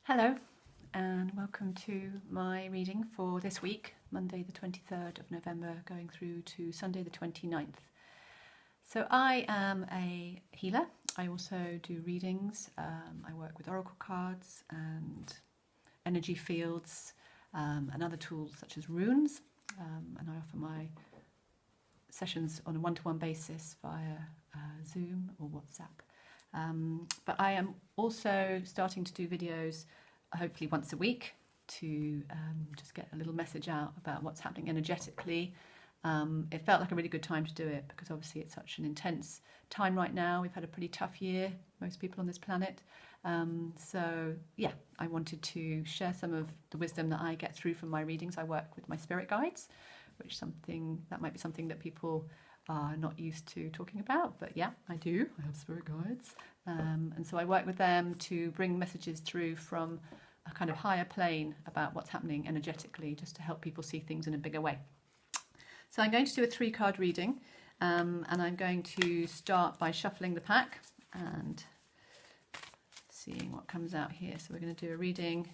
Hello and welcome to my reading for this week, Monday the 23rd of November going through to Sunday the 29th. So I am a healer. I also do readings. I work with oracle cards and energy fields and other tools such as runes, and I offer my sessions on a one-to-one basis via Zoom or WhatsApp. But I am also starting to do videos hopefully once a week to just get a little message out about what's happening energetically. It felt like a really good time to do it because obviously it's such an intense time right now. We've had a pretty tough year, most people on this planet. So yeah, I wanted to share some of the wisdom that I get through from my readings. I work with my spirit guides, which might be something that people are not used to talking about, but yeah, I do. I have spirit guides. And so I work with them to bring messages through from a kind of higher plane about what's happening energetically, just to help people see things in a bigger way. So I'm going to do a 3-card reading, and I'm going to start by shuffling the pack and seeing what comes out here. So we're going to do a reading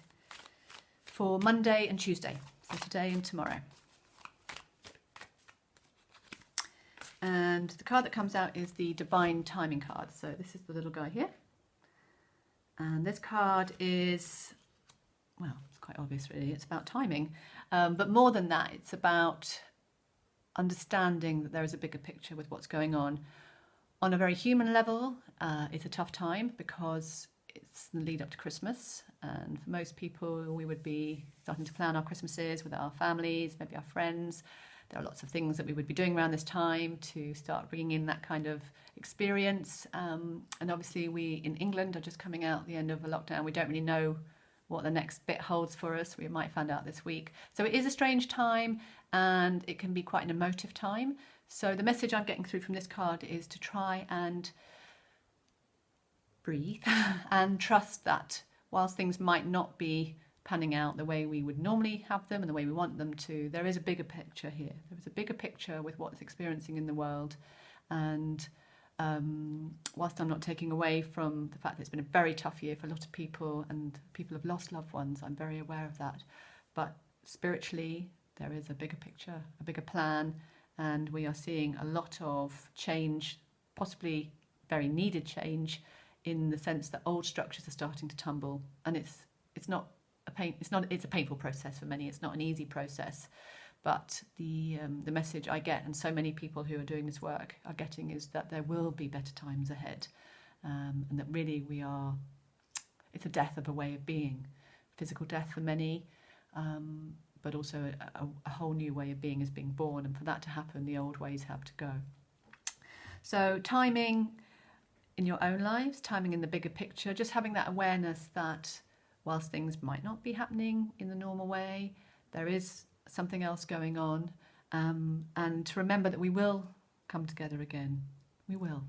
for Monday and Tuesday, so today and tomorrow. And the card that comes out is the Divine Timing card. So this is the little guy here. And this card is, well, it's quite obvious really. It's about timing. But more than that, it's about understanding that there is a bigger picture with what's going on. On a very human level, it's a tough time because it's the lead up to Christmas. And for most people, we would be starting to plan our Christmases with our families, maybe our friends. There are lots of things that we would be doing around this time to start bringing in that kind of experience. And obviously we in England are just coming out the end of a lockdown. We don't really know what the next bit holds for us. We might find out this week. So it is a strange time and it can be quite an emotive time. So the message I'm getting through from this card is to try and breathe and trust that whilst things might not be panning out the way we would normally have them and the way we want them to, there is a bigger picture here. There is a bigger picture with what's experiencing in the world. And whilst I'm not taking away from the fact that it's been a very tough year for a lot of people and people have lost loved ones, I'm very aware of that. But spiritually, there is a bigger picture, a bigger plan, and we are seeing a lot of change, possibly very needed change, in the sense that old structures are starting to tumble. And it's a painful process for many. It's not an easy process, but the message I get, and so many people who are doing this work are getting, is that there will be better times ahead, and that really it's a death of a way of being, physical death for many, but also a whole new way of being is being born, and for that to happen, the old ways have to go. So timing in your own lives, timing in the bigger picture, just having that awareness that whilst things might not be happening in the normal way, there is something else going on, and to remember that we will come together again. We will.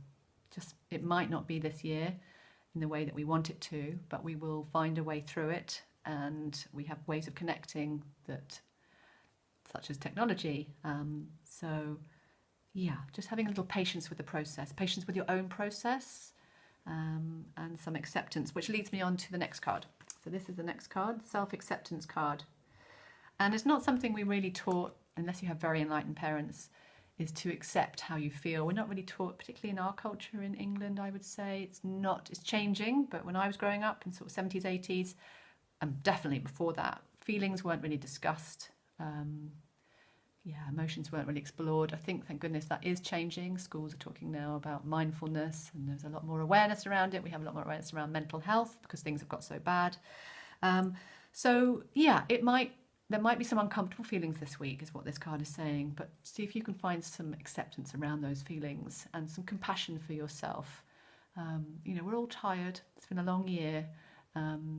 Just, it might not be this year in the way that we want it to, but we will find a way through it, and we have ways of connecting that, such as technology. So yeah, just having a little patience with the process, patience with your own process, and some acceptance, which leads me on to the next card. So this is the next card, self-acceptance card. And it's not something we really taught, unless you have very enlightened parents, is to accept how you feel. We're not really taught, particularly in our culture in England, I would say. It's changing, but when I was growing up in sort of 70s, 80s, and definitely before that, feelings weren't really discussed. Emotions weren't really explored. I think, thank goodness, that is changing. Schools are talking now about mindfulness, and there's a lot more awareness around it. We have a lot more awareness around mental health because things have got so bad. So yeah, there might be some uncomfortable feelings this week, is what this card is saying, but see if you can find some acceptance around those feelings and some compassion for yourself. We're all tired. It's been a long year.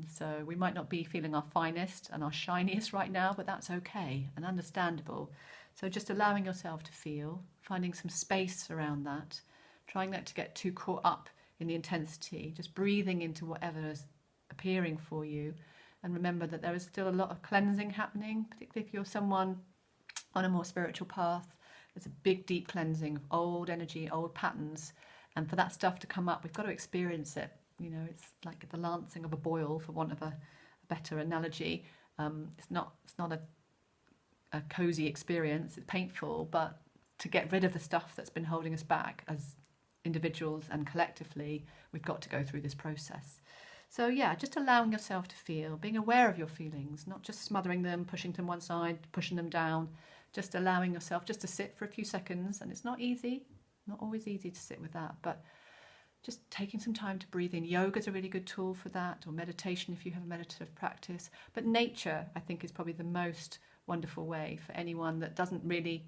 So we might not be feeling our finest and our shiniest right now, but that's okay and understandable. So just allowing yourself to feel, finding some space around that, trying not to get too caught up in the intensity, just breathing into whatever is appearing for you. And remember that there is still a lot of cleansing happening, particularly if you're someone on a more spiritual path. There's a big, deep cleansing of old energy, old patterns. And for that stuff to come up, we've got to experience it. It's like the lancing of a boil, for want of a a better analogy. It's not a cozy experience. It's painful, but to get rid of the stuff that's been holding us back as individuals and collectively, we've got to go through this process. So yeah, just allowing yourself to feel, being aware of your feelings, not just smothering them, pushing them one side, pushing them down, just allowing yourself just to sit for a few seconds. And it's not easy, not always easy to sit with that, but just taking some time to breathe in. Yoga is a really good tool for that, or meditation if you have a meditative practice. But nature, I think, is probably the most wonderful way for anyone that doesn't really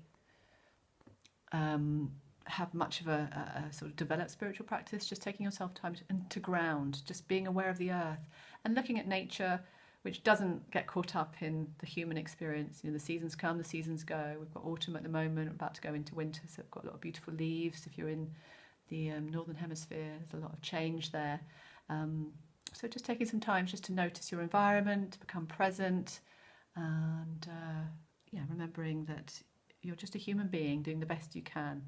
have much of a sort of developed spiritual practice. Just taking yourself time to ground, just being aware of the earth and looking at nature, which doesn't get caught up in the human experience. You know, the seasons come, the seasons go. We've got autumn at the moment, we're about to go into winter, so we've got a lot of beautiful leaves. If you're in the northern hemisphere, there's a lot of change there. So just taking some time just to notice your environment, to become present, and remembering that you're just a human being doing the best you can.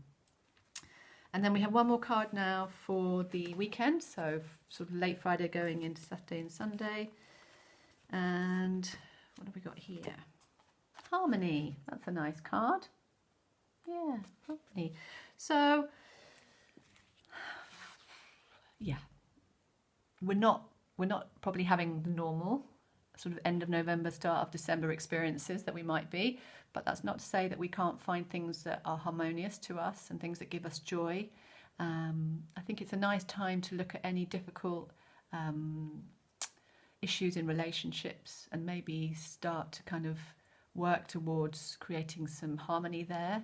And then we have one more card now for the weekend, so sort of late Friday going into Saturday and Sunday. And what have we got here? Harmony. That's a nice card. Yeah, harmony. So yeah, we're not probably having the normal sort of end of November, start of December experiences that we might be, but that's not to say that we can't find things that are harmonious to us and things that give us joy. I think it's a nice time to look at any difficult issues in relationships and maybe start to kind of work towards creating some harmony there.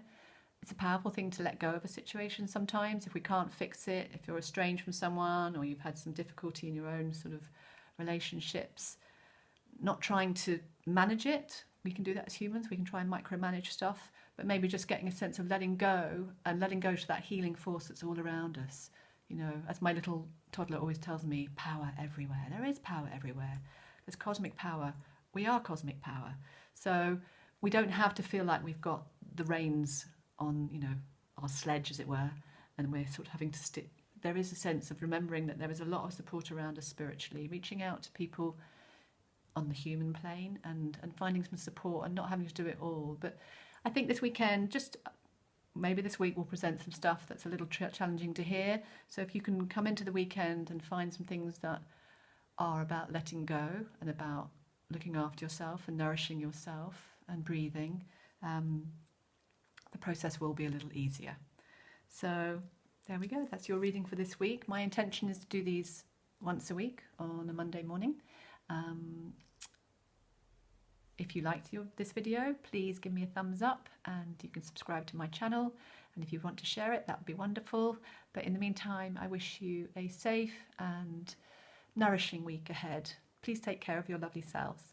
It's a powerful thing to let go of a situation sometimes if we can't fix it, if you're estranged from someone or you've had some difficulty in your own sort of relationships. Not trying to manage it. We can do that as humans. We can try and micromanage stuff, but maybe just getting a sense of letting go and letting go to that healing force that's all around us. You know, as my little toddler always tells me, power everywhere. There is power everywhere. There's cosmic power. We are cosmic power. So we don't have to feel like we've got the reins on, you know, our sledge, as it were, and we're sort of having to stick. There is a sense of remembering that there is a lot of support around us spiritually, reaching out to people on the human plane and finding some support and not having to do it all. But I think this weekend, just maybe this week, will present some stuff that's a little challenging to hear. So if you can come into the weekend and find some things that are about letting go and about looking after yourself and nourishing yourself and breathing, the process will be a little easier. So there we go. That's your reading for this week. My intention is to do these once a week on a Monday morning. If you liked this video, please give me a thumbs up and you can subscribe to my channel. And if you want to share it, that would be wonderful. But in the meantime, I wish you a safe and nourishing week ahead. Please take care of your lovely selves.